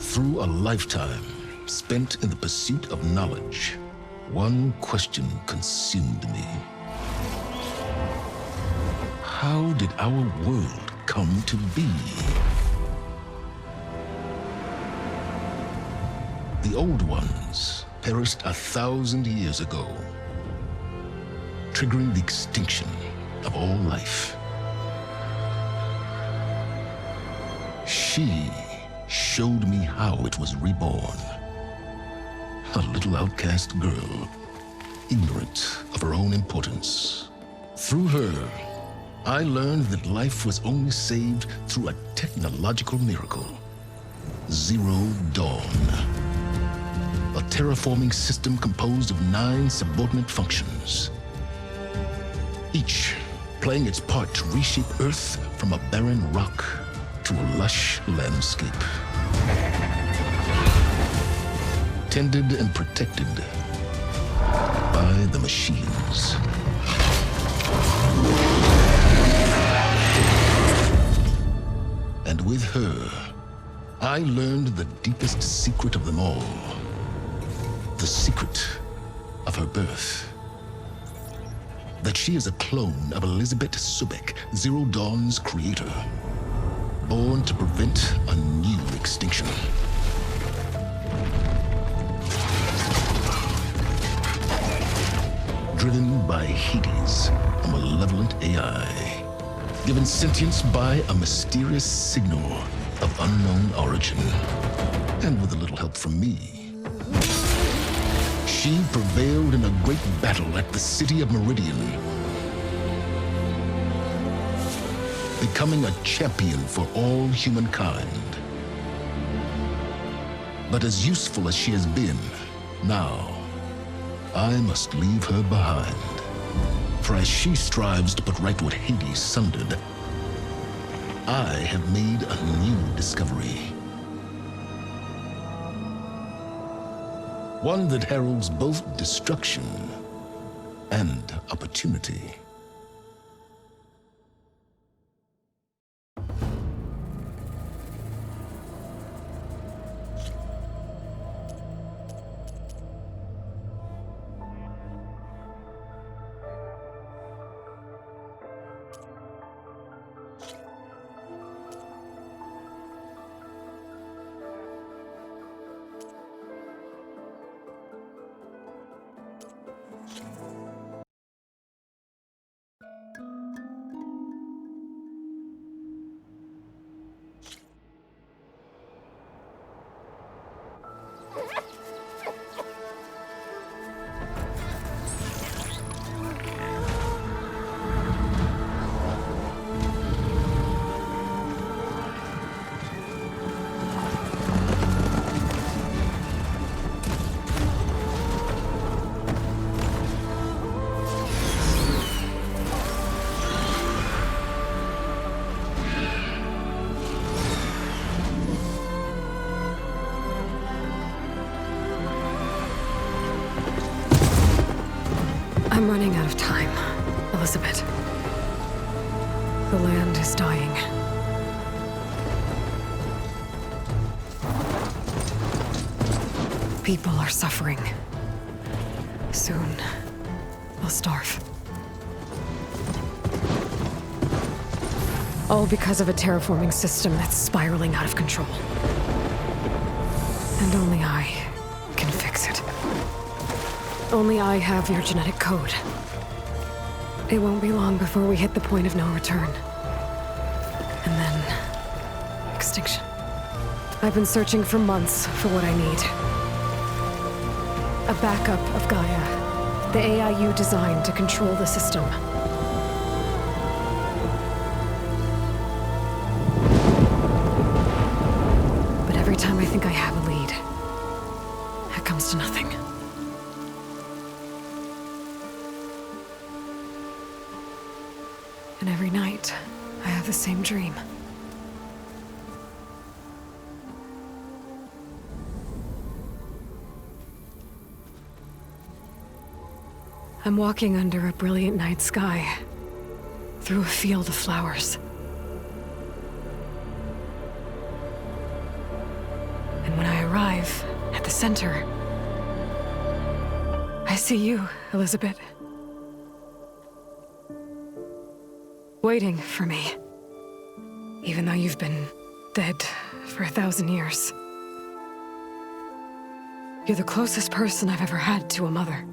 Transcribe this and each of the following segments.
Through a lifetime spent in the pursuit of knowledge, one question consumed me. How did our world come to be? The old ones perished 1,000 years ago, triggering the extinction of all life. She showed me how it was reborn. A little outcast girl, ignorant of her own importance. Through her, I learned that life was only saved through a technological miracle. Zero Dawn. A terraforming system composed of 9 subordinate functions, each playing its part to reshape Earth from a barren rock to a lush landscape. Tended and protected by the machines. And with her, I learned the deepest secret of them all. The secret of her birth. That she is a clone of Elizabeth Sobek, Zero Dawn's creator. Born to prevent a new extinction. Driven by Hades, a malevolent AI. Given sentience by a mysterious signal of unknown origin. And with a little help from me, she prevailed in a great battle at the city of Meridian, becoming a champion for all humankind. But as useful as she has been, now, I must leave her behind. For as she strives to put right what Hades sundered, I have made a new discovery. One that heralds both destruction and opportunity. I'm running out of time, Elizabeth. The land is dying. People are suffering. Soon, they'll starve. All because of a terraforming system that's spiraling out of control. And only I can fix it. Only I have your genetic code. It won't be long before we hit the point of no return. And then... extinction. I've been searching for months for what I need. A backup of Gaia, the AI you designed to control the system. But every time I think I have a lead, it comes to nothing. And every night, I have the same dream. I'm walking under a brilliant night sky, through a field of flowers. And when arrive at the center, I see you, Elizabeth. Waiting for me. Even though you've been dead for 1,000 years. You're the closest person I've ever had to a mother.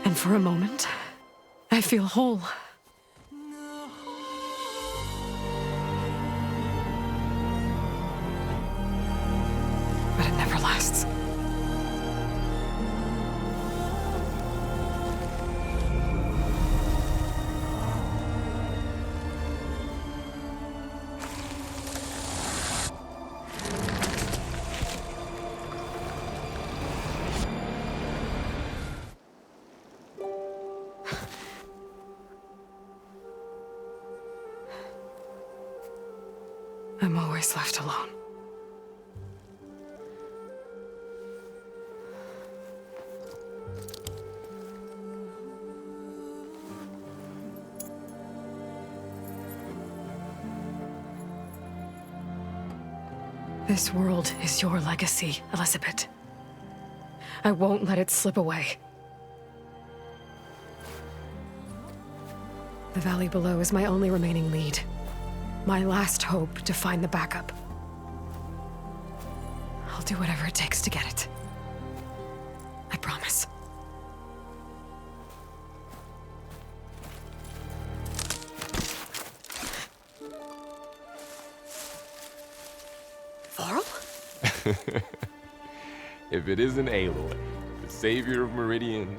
And for a moment, I feel whole. But it never lasts. I'm always left alone. This world is your legacy, Elizabeth. I won't let it slip away. The valley below is my only remaining lead. My last hope to find the backup. I'll do whatever it takes to get it. I promise. Varl? If it isn't Aloy, the savior of Meridian,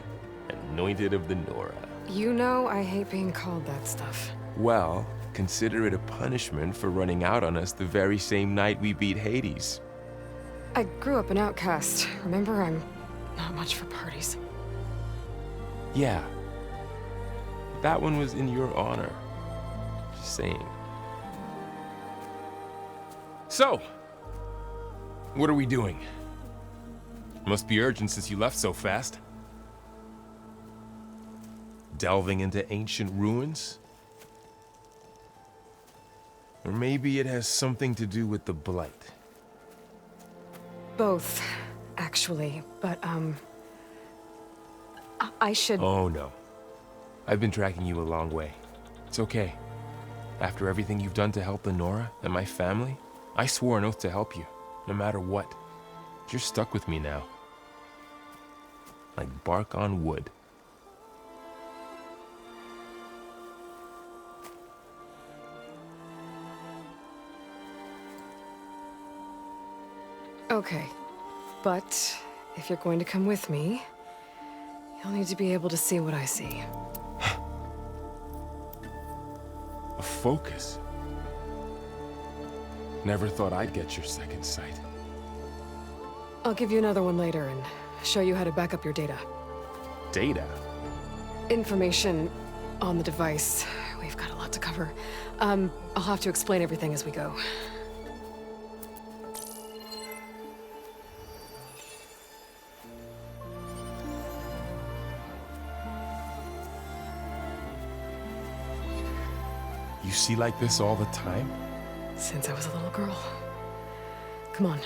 anointed of the Nora. You know I hate being called that stuff. Well, consider it a punishment for running out on us the very same night we beat Hades. I grew up an outcast. Remember, I'm not much for parties. Yeah. That one was in your honor. Just saying. So, what are we doing? Must be urgent since you left so fast. Delving into ancient ruins? Or maybe it has something to do with the Blight. Both, actually. But, I should... Oh, no. I've been tracking you a long way. It's okay. After everything you've done to help the Nora and my family, I swore an oath to help you, no matter what. You're stuck with me now. Like bark on wood. Okay. But if you're going to come with me, you'll need to be able to see what I see. A focus? Never thought I'd get your second sight. I'll give you another one later and show you how to back up your data. Data? Information on the device. We've got a lot to cover. I'll have to explain everything as we go. You see like this all the time? Since I was a little girl. Come on.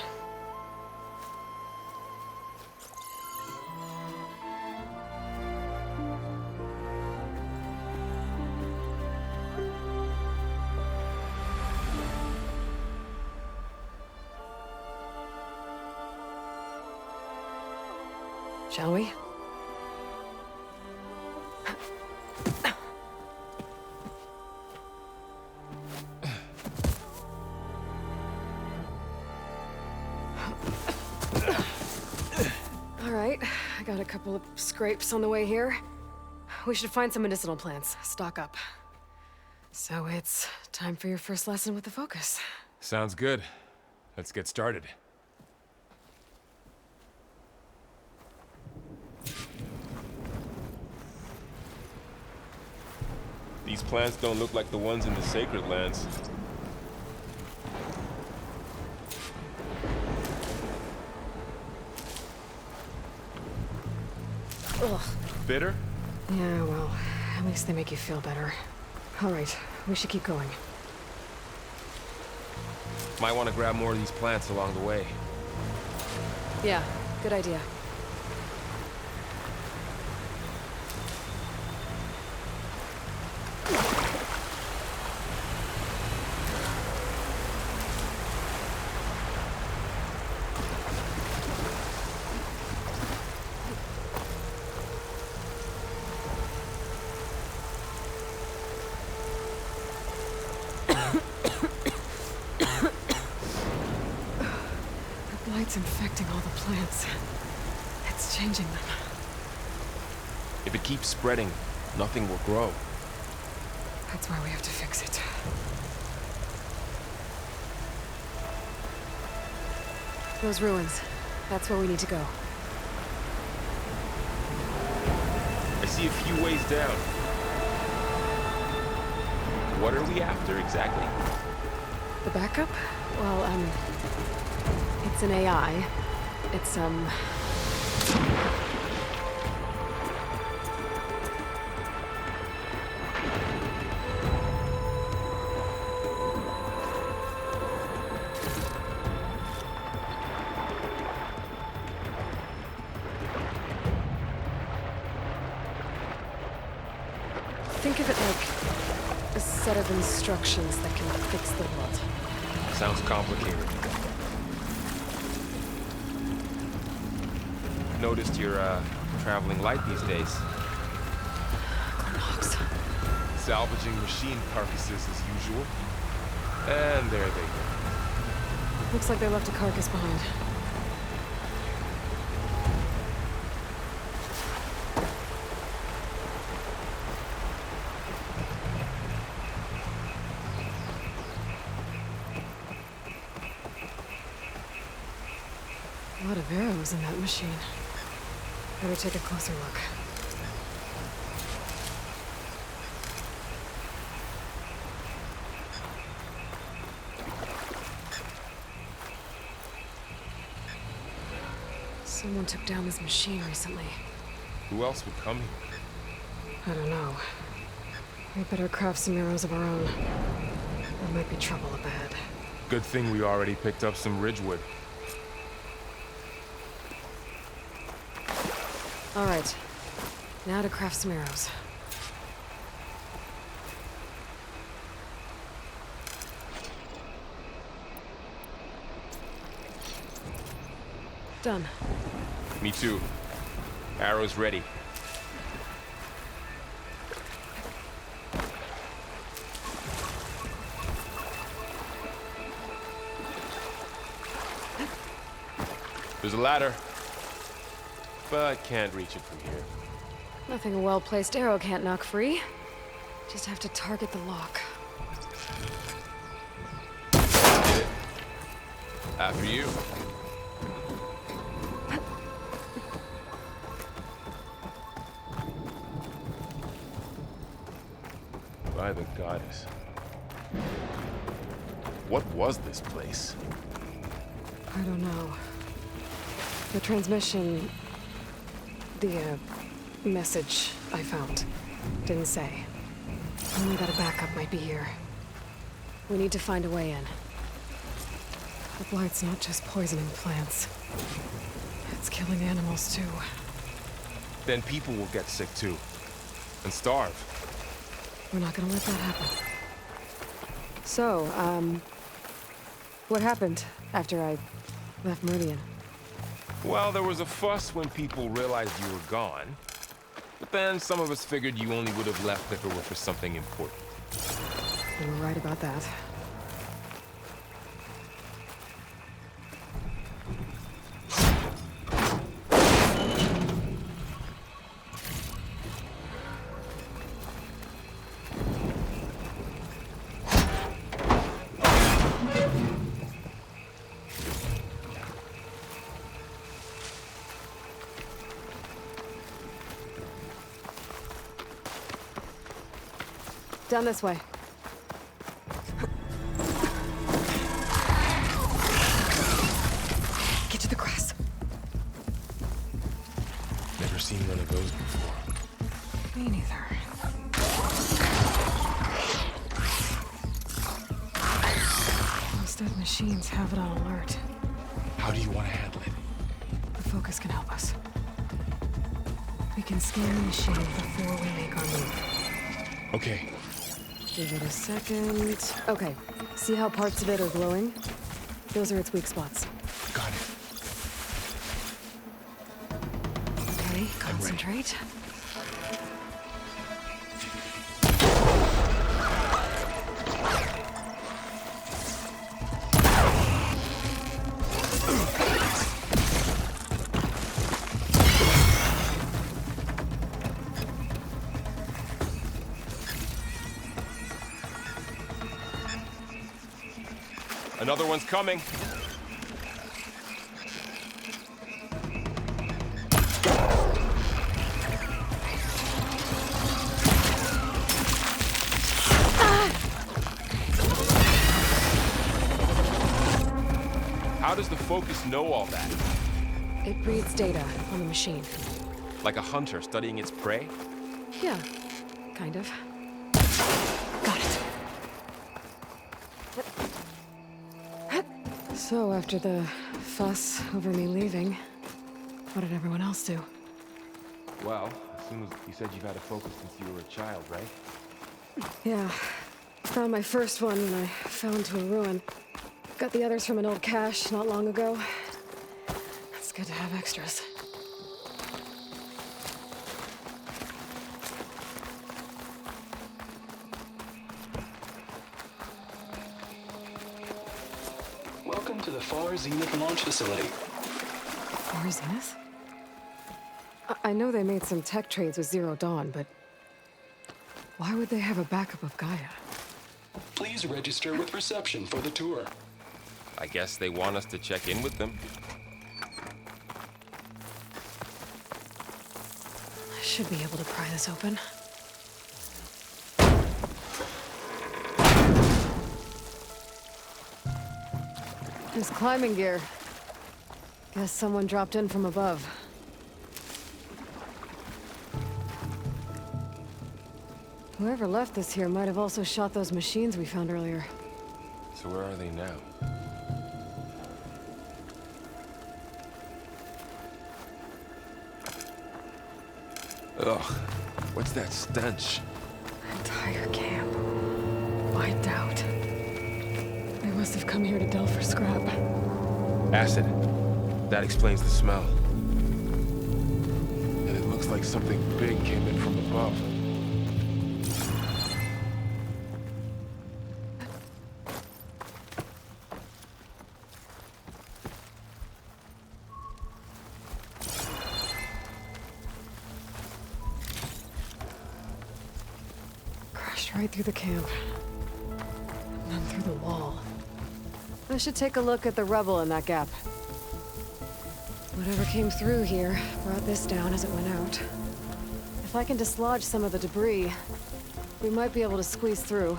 Shall we? All right, I got a couple of scrapes on the way here. We should find some medicinal plants, stock up. So it's time for your first lesson with the Focus. Sounds good. Let's get started. These plants don't look like the ones in the Sacred Lands. Ugh. bitter? Yeah, well, at least they make you feel better. All right, we should keep going. Might want to grab more of these plants along the way. Yeah, good idea. It's infecting all the plants. It's changing them. If it keeps spreading, nothing will grow. That's why we have to fix it. Those ruins. That's where we need to go. I see a few ways down. What are we after exactly? The backup? Well, it's an AI. It's, think of it like a set of instructions that can fix the world. Sounds complicated. Noticed you're, traveling light these days. Knox. Salvaging machine carcasses as usual. And there they go. Looks like they left a carcass behind. A lot of arrows in that machine. Better take a closer look. Someone took down this machine recently. Who else would come here? I don't know. We better craft some arrows of our own. There might be trouble ahead. Good thing we already picked up some ridgewood. All right. Now to craft some arrows. Done. Me too. Arrows ready. There's a ladder, but can't reach it from here. Nothing a well-placed arrow can't knock free. Just have to target the lock. Get it? After you. By the goddess. What was this place? I don't know. The transmission... The, message I found didn't say. Only that a backup might be here. We need to find a way in. The blight's not just poisoning plants. It's killing animals, too. Then people will get sick too. And starve. We're not gonna let that happen. So, what happened after I left Meridian? Well, there was a fuss when people realized you were gone. But then some of us figured you only would have left if it were for something important. You were right about that. Down this way. Get to the grass. Never seen one of those before. machines have it on alert. How do you want to handle it? The focus can help us. We can scan the machine before we make our move. Okay. Give it a second. Okay. See how parts of it are glowing? Those are its weak spots. Got it. Okay, concentrate. Another one's coming. How does the focus know all that? It reads data on the machine. Like a hunter studying its prey? Yeah, kind of. Got it. So, after the fuss over me leaving, what did everyone else do? Well, as soon as you said you've had a focus since you were a child, right? Yeah, found my first one when I fell into a ruin. Got the others from an old cache not long ago. It's good to have extras. Welcome to the Far Zenith launch facility. Far Zenith? I know they made some tech trades with Zero Dawn, but why would they have a backup of Gaia? Please register with reception for the tour. I guess they want us to check in with them. I should be able to pry this open. There's climbing gear. Guess someone dropped in from above. Whoever left this here might have also shot those machines we found earlier. So where are they now? Ugh, what's that stench? Entire camp. Wiped out. They must have come here to delve for scrap. Acid. That explains the smell. And it looks like something big came in from above. Crashed right through the camp. And then through the wall. I should take a look at the rubble in that gap. Whatever came through here brought this down as it went out. If I can dislodge some of the debris, we might be able to squeeze through.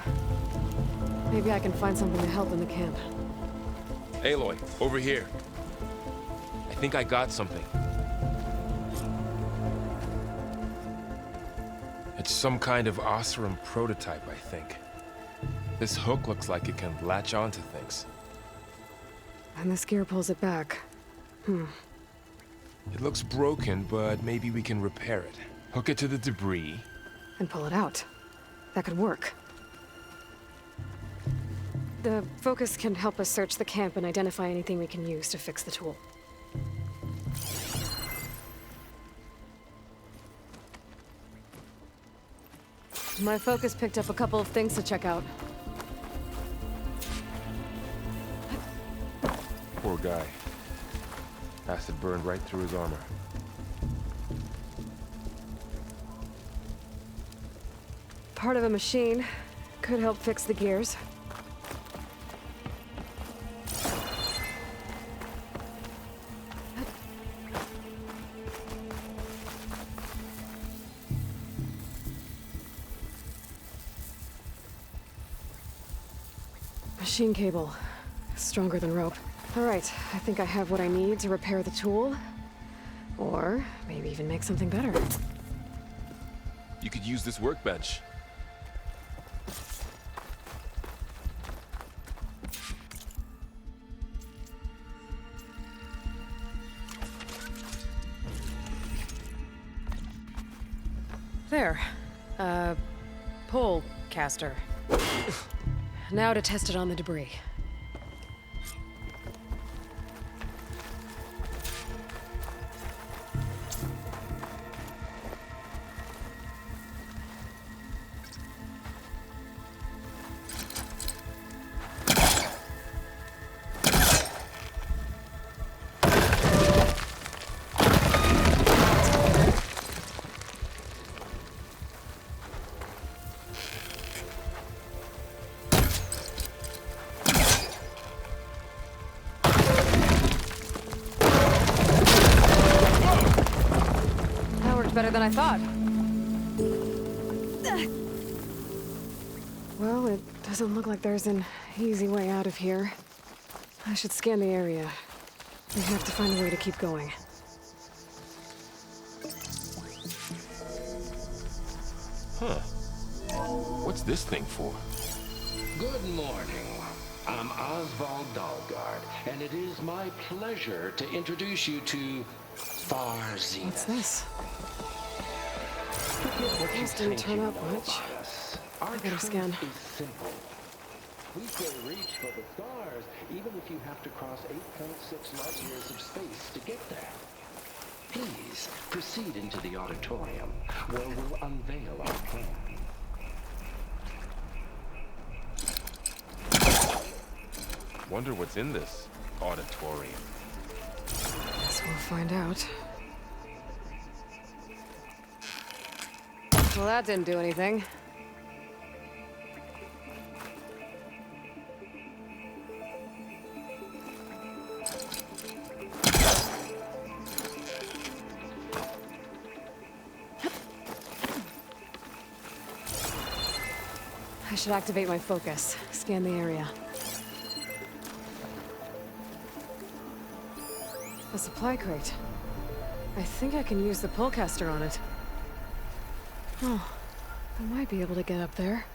Maybe I can find something to help in the camp. Aloy, over here. I think I got something. It's some kind of Oseram prototype, I think. This hook looks like it can latch onto things. And this gear pulls it back. It looks broken, but maybe we can repair it. Hook it to the debris. And pull it out. That could work. The focus can help us search the camp and identify anything we can use to fix the tool. My focus picked up a couple of things to check out. Poor guy. Acid burned right through his armor. Part of a machine. Could help fix the gears. Machine cable. Stronger than rope. All right, I think I have what I need to repair the tool. Or maybe even make something better. You could use this workbench. There. Pole caster. Now to test it on the debris. Better than I thought. Well, it doesn't look like there's an easy way out of here. I should scan the area. We have to find a way to keep going. Huh. What's this thing for? Good morning. I'm Oswald Dalgard, and it is my pleasure to introduce you to Far Zenith. What's this? This didn't turn up much. Our better truth scan. is simple. We say reach for the stars, even if you have to cross 8.6 light years of space to get there. Please proceed into the auditorium, where we'll unveil our plan. Wonder what's in this auditorium. Guess we'll find out. Well, that didn't do anything. I should activate my focus. Scan the area. A supply crate. I think I can use the pullcaster on it. Oh, I might be able to get up there.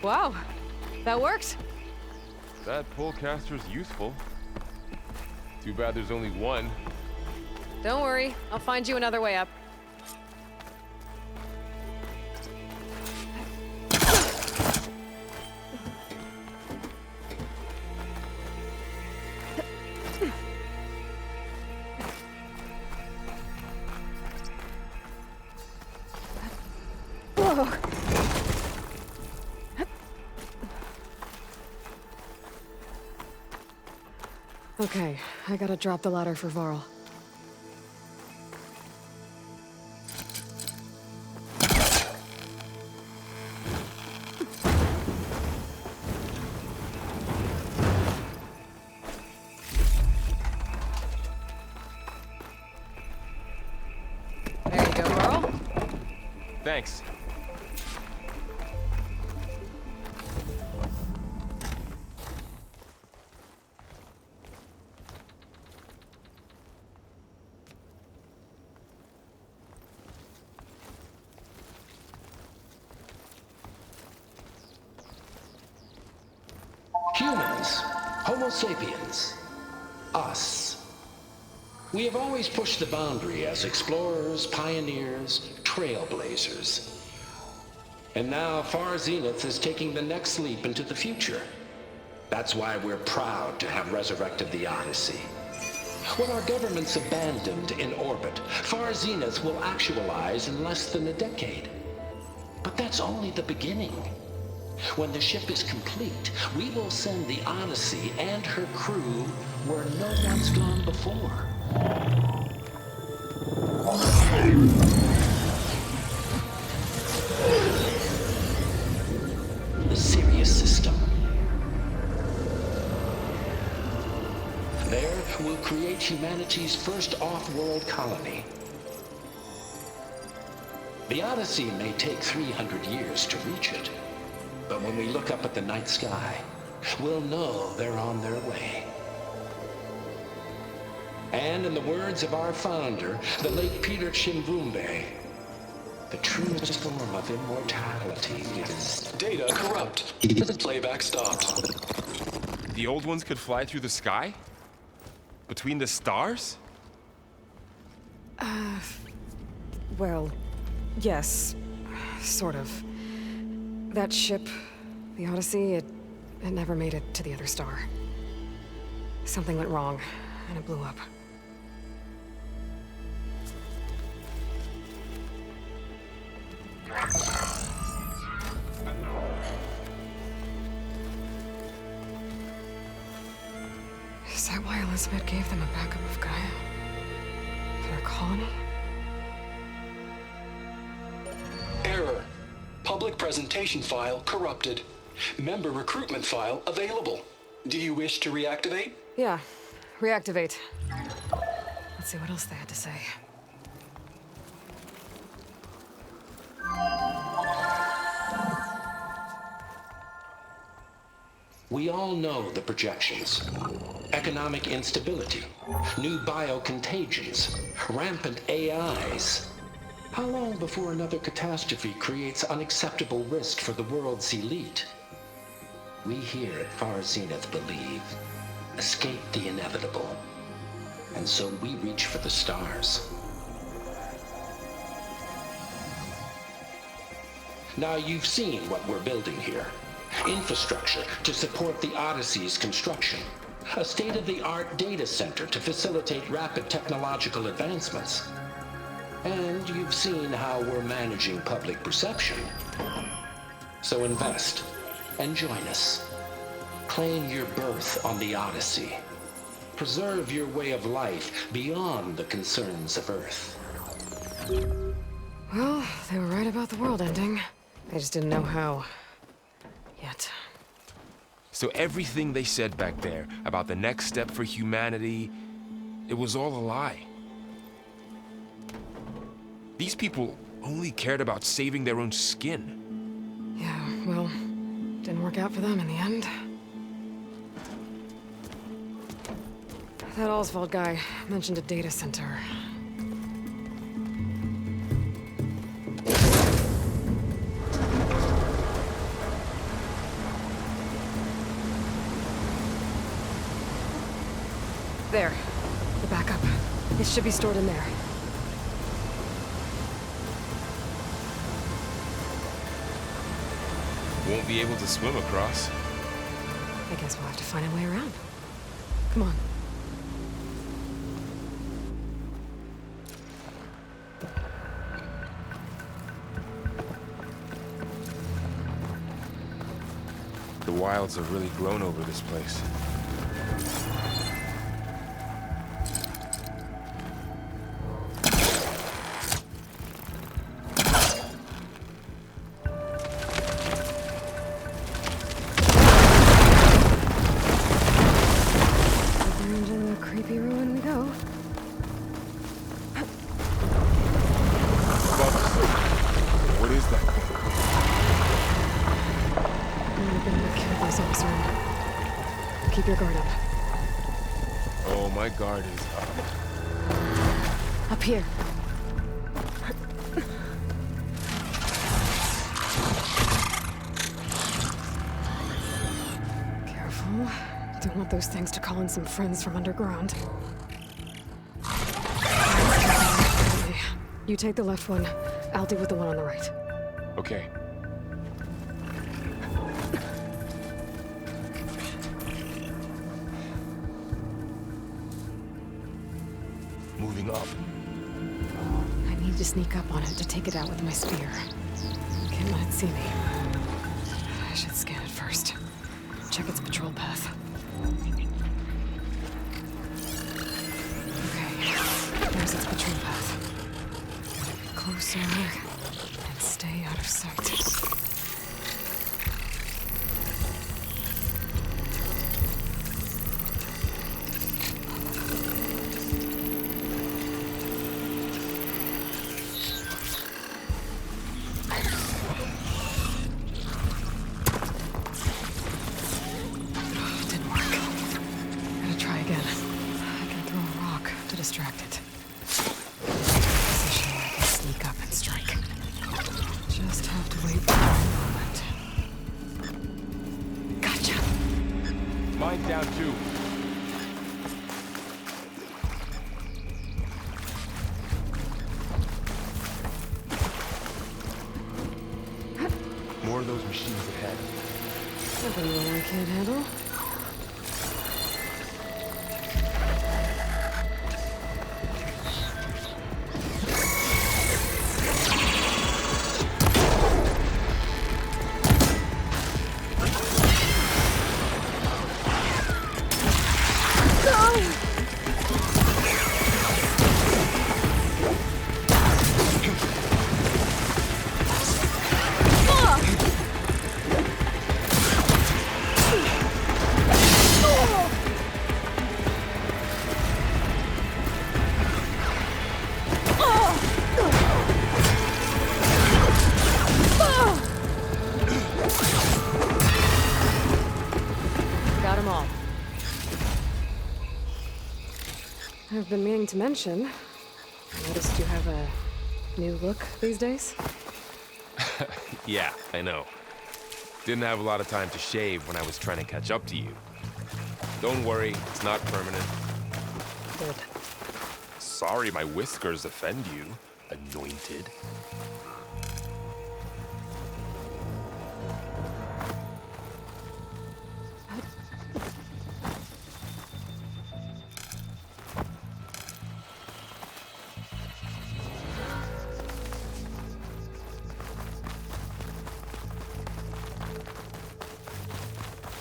Wow, that worked. That pullcaster's useful. Too bad there's only one. Don't worry, I'll find you another way up. Whoa. Okay, I gotta drop the ladder for Varl. There you go, Varl. Thanks. Humans, Homo sapiens, us. We have always pushed the boundary as explorers, pioneers, trailblazers. And now Far Zenith is taking the next leap into the future. That's why we're proud to have resurrected the Odyssey. What our governments abandoned in orbit, Far Zenith will actualize in less than a decade. But that's only the beginning. When the ship is complete, we will send the Odyssey and her crew where no one's gone before. The Sirius system. There, we'll create humanity's first off-world colony. The Odyssey may take 300 years to reach it. But when we look up at the night sky, we'll know they're on their way. And in the words of our founder, the late Peter Chimbumbe, The truest form of immortality is... Data corrupt. Playback stopped. The old ones could fly through the sky? Between the stars? Well, yes. Sort of. That ship, the Odyssey, it never made it to the other star. Something went wrong, and it blew up. Is that why Elizabeth gave them a backup of Gaia? For their colony? Error. Public presentation file corrupted. Member recruitment file available. Do you wish to reactivate? Yeah, reactivate. Let's see what else they had to say. We all know the projections. Economic instability, new biocontagions, rampant AIs. How long before another catastrophe creates unacceptable risk for the world's elite? We here at Far Zenith believe, escape the inevitable. And so we reach for the stars. Now you've seen what we're building here. Infrastructure to support the Odyssey's construction. A state-of-the-art data center to facilitate rapid technological advancements. And you've seen how we're managing public perception. So invest and join us. Claim your berth on the Odyssey. Preserve your way of life beyond the concerns of Earth. Well, they were right about the world ending. They just didn't know how. Yet. So everything they said back there about the next step for humanity, it was all a lie. These people only cared about saving their own skin. Yeah, well, didn't work out for them in the end. That Oswald guy mentioned a data center. There. The backup. It should be stored in there. Won't be able to swim across. I guess we'll have to find a way around. Come on. The wilds have really grown over this place. What is that thing? I'm gonna kill those Oxford. Keep your guard up. Oh, my guard is up. Up here. Careful. Don't want those things to call in some friends from underground. You take the left one. I'll deal with the one on the right. Okay. Moving up. I need to sneak up on it to take it out with my spear. Can't let it see me. I should scan it first. Check its patrol path. Okay, there's its patrol path. Closer and stay out of sight. Didn't Gotcha. Mine down too. More of those machines ahead. Nothing that I can't handle. Got 'em all. I've been meaning to mention, I noticed you have a new look these days. Yeah, I know. Didn't have a lot of time to shave when I was trying to catch up to you. Don't worry, it's not permanent. Good. Sorry my whiskers offend you, anointed.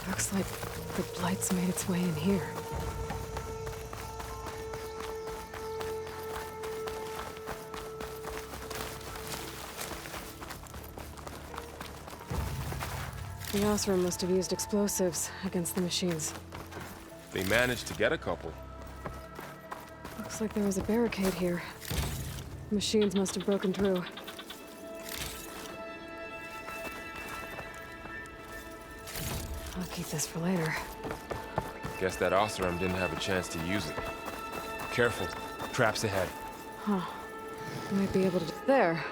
Looks like the blight's made its way in here. The Osram must have used explosives against the machines. They managed to get a couple. Looks like there was a barricade here. Machines must have broken through. I'll keep this for later. Guess that Osram didn't have a chance to use it. Careful, traps ahead. Huh. Might be able to... There.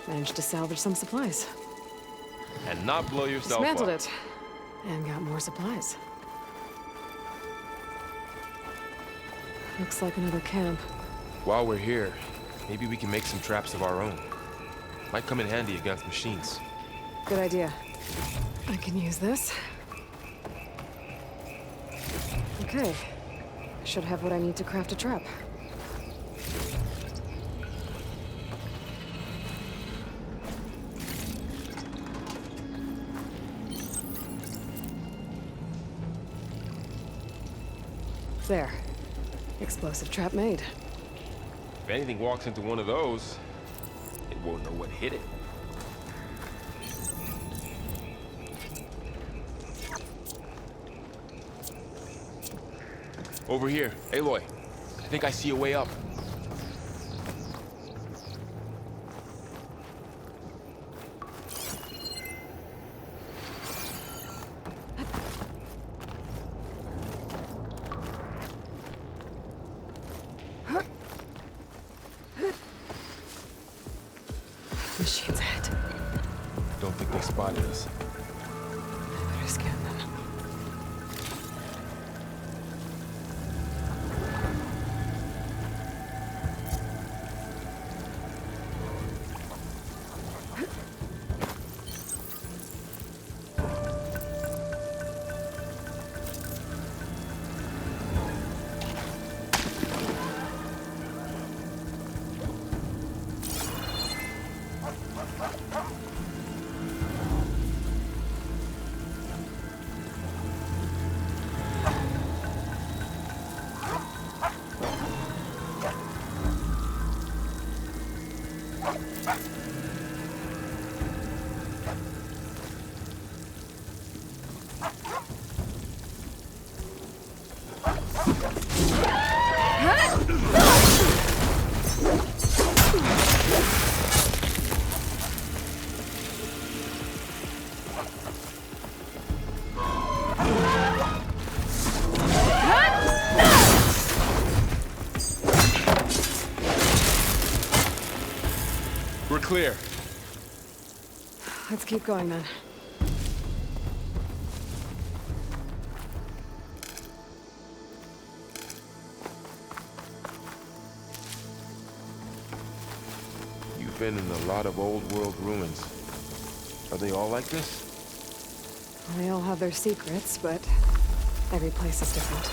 Managed to salvage some supplies. And not blow yourself Dismantled up. it. And got more supplies. Looks like another camp. While we're here, maybe we can make some traps of our own. Might come in handy against machines. Good idea. I can use this. Okay. I should have what I need to craft a trap. There. Explosive trap made. If anything walks into one of those, it won't know what hit it. Over here, Aloy. I think I see a way up. Machines ahead. Don't think they spotted us. I better scan them. We're clear. Let's keep going then. been in a lot of old world ruins. Are they all like this? They all have their secrets, but every place is different.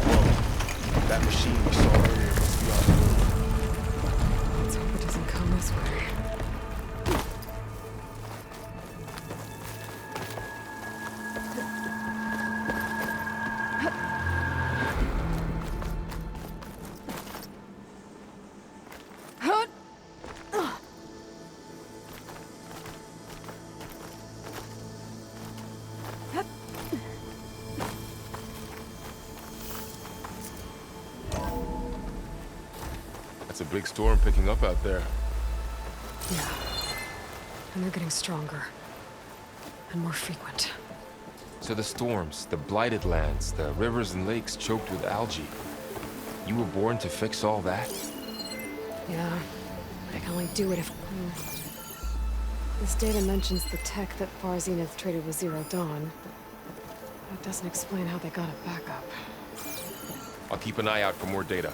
Whoa. That machine we saw earlier must be on the move. Let's hope it doesn't come this way. It's a big storm picking up out there. Yeah. And they're getting stronger. And more frequent. So the storms, the blighted lands, the rivers and lakes choked with algae. You were born to fix all that? Yeah. I can only do it if... This data mentions the tech that Far Zenith traded with Zero Dawn. But it doesn't explain how they got it back up. I'll keep an eye out for more data.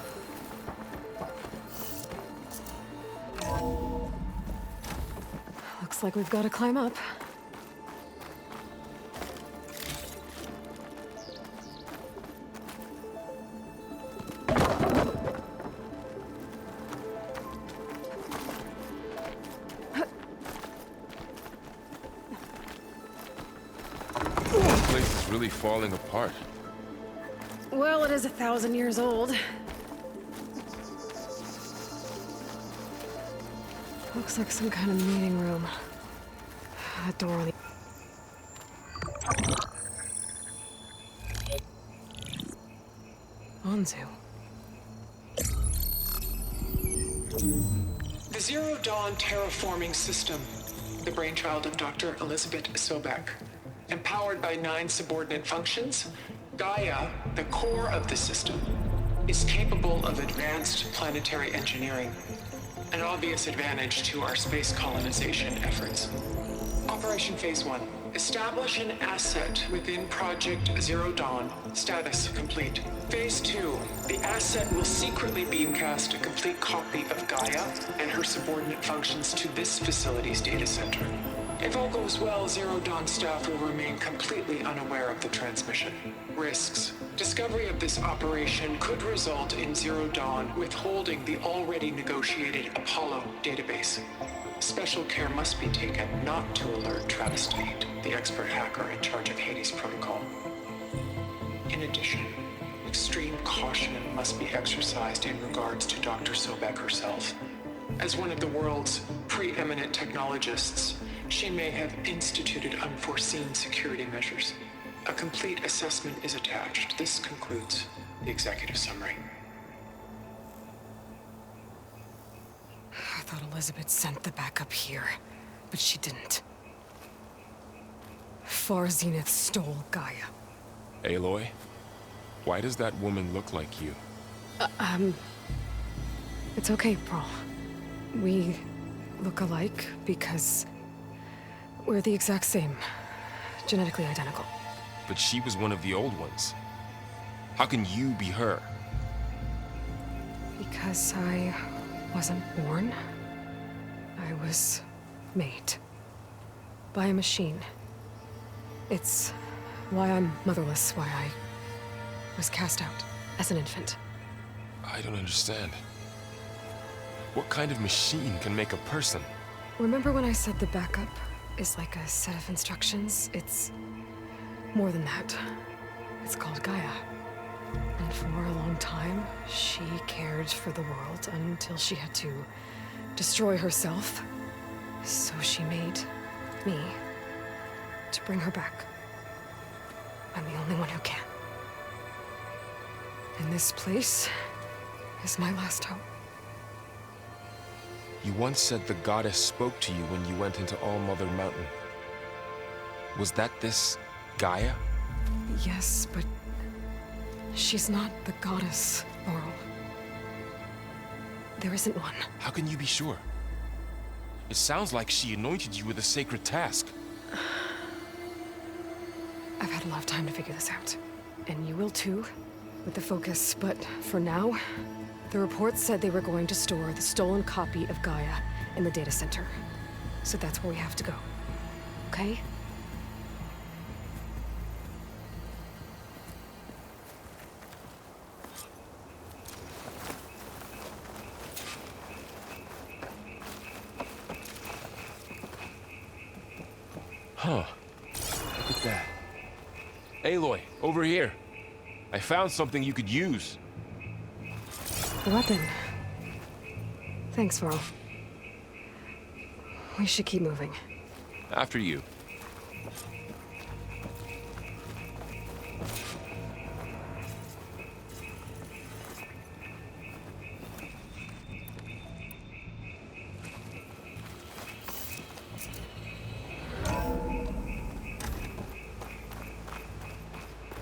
Looks like we've got to climb up. This place is really falling apart. Well, it is 1,000 years old. Looks like some kind of meeting room. That door on the... Anzu. The Zero Dawn terraforming system, the brainchild of Dr. Elizabeth Sobek. Empowered by 9 subordinate functions, Gaia, the core of the system, is capable of advanced planetary engineering, an obvious advantage to our space colonization efforts. Operation Phase 1. Establish an asset within Project Zero Dawn. Status complete. Phase 2. The asset will secretly beamcast a complete copy of Gaia and her subordinate functions to this facility's data center. If all goes well, Zero Dawn staff will remain completely unaware of the transmission. Risks. Discovery of this operation could result in Zero Dawn withholding the already negotiated Apollo database. Special care must be taken not to alert Travis Tate, the expert hacker in charge of Hades Protocol. In addition, extreme caution must be exercised in regards to Dr. Sobek herself. As one of the world's preeminent technologists, she may have instituted unforeseen security measures. A complete assessment is attached. This concludes the executive summary. I thought Elizabeth sent the backup here, but she didn't. Far Zenith stole Gaia. Aloy? Why does that woman look like you? It's okay, Pearl. We look alike because we're the exact same. Genetically identical. But she was one of the old ones. How can you be her? Because I wasn't born. I was made. By a machine. It's why I'm motherless, why I was cast out as an infant. I don't understand. What kind of machine can make a person? Remember when I said the backup is like a set of instructions? It's more than that. It's called Gaia. And for a long time, she cared for the world until she had to destroy herself. So she made me to bring her back. I'm the only one who can. And this place is my last hope. You once said the goddess spoke to you when you went into All-Mother Mountain. Was that this Gaia? Yes, but she's not the goddess, Laurel. There isn't one. How can you be sure? It sounds like she anointed you with a sacred task. I've had a lot of time to figure this out. And you will too, with the focus. But for now, the reports said they were going to store the stolen copy of Gaia in the data center. So that's where we have to go. Okay? Huh. Look at that. Aloy, over here. I found something you could use. A weapon. Thanks, Varl. We should keep moving. After you.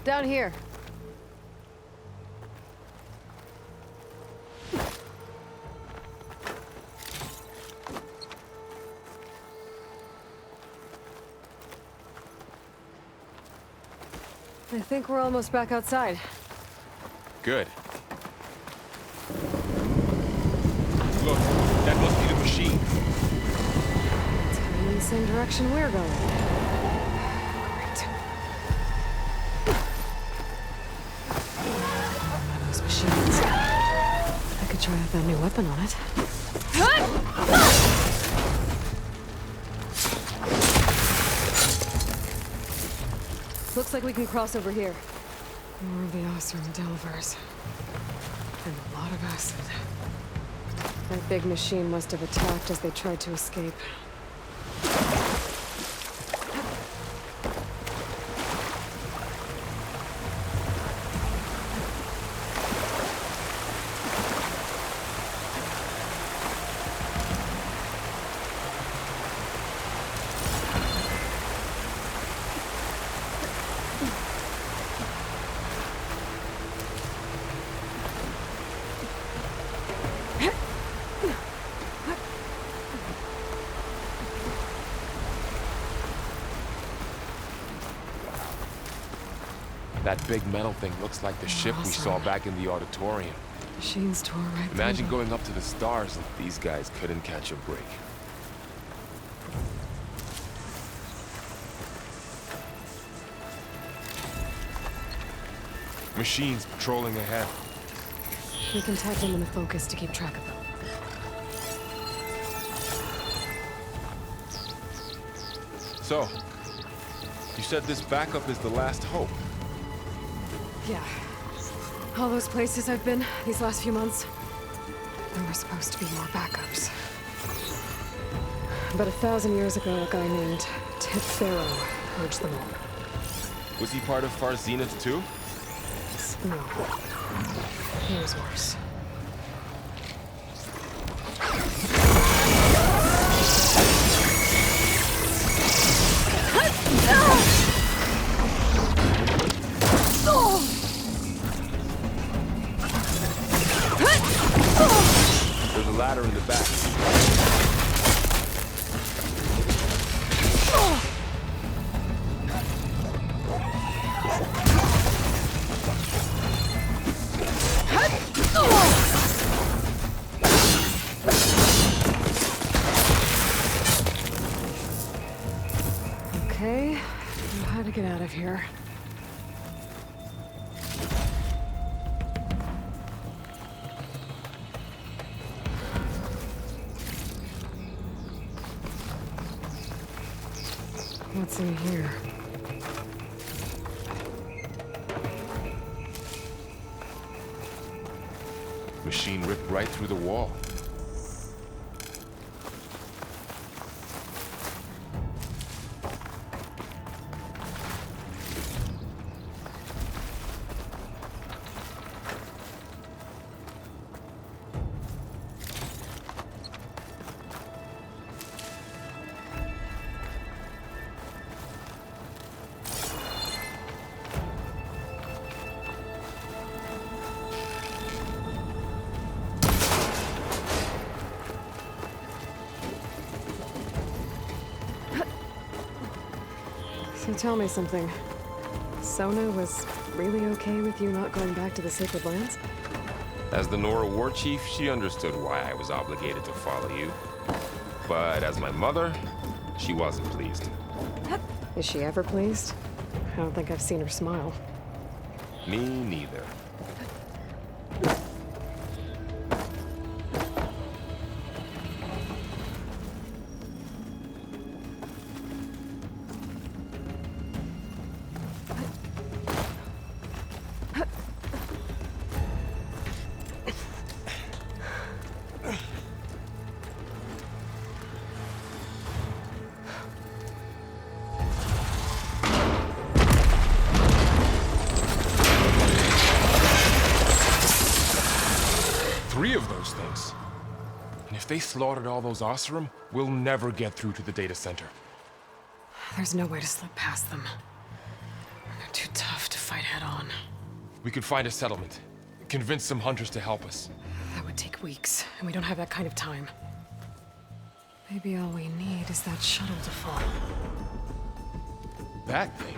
Down here. I think we're almost back outside. Good. Look, that must be the machine. It's heading in the same direction we're going. Great. Those machines. I could try out that new weapon on it. Looks like we can cross over here. More of the Oseram Delvers. And a lot of acid. That big machine must have attacked as they tried to escape. That big metal thing looks like the ship we saw back in the auditorium. Machines tore right through Imagine them. going up to the stars if these guys couldn't catch a break. Machines patrolling ahead. We can tag them in the focus to keep track of them. So, you said this backup is the last hope. Yeah. All those places I've been these last few months, there were supposed to be more backups. But 1,000 years ago, a guy named Tip Pharaoh purged them all. Was he part of Far Zenith too? No. He was worse. There's a ladder in the back. Okay, know how to get out of here. What's in here? Machine ripped right through the wall. Tell me something. Sona was really okay with you not going back to the Sacred Lands? As the Nora war chief, she understood why I was obligated to follow you. But as my mother, she wasn't pleased. Is she ever pleased? I don't think I've seen her smile. Me neither. Three of those things. And if they slaughtered all those Oseram, we'll never get through to the data center. There's no way to slip past them. They're too tough to fight head on. We could find a settlement. Convince some hunters to help us. That would take weeks, and we don't have that kind of time. Maybe all we need is that shuttle to fall. That thing?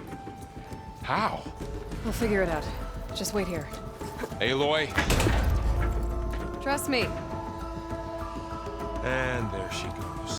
How? We'll figure it out. Just wait here. Aloy. Trust me. And there she goes.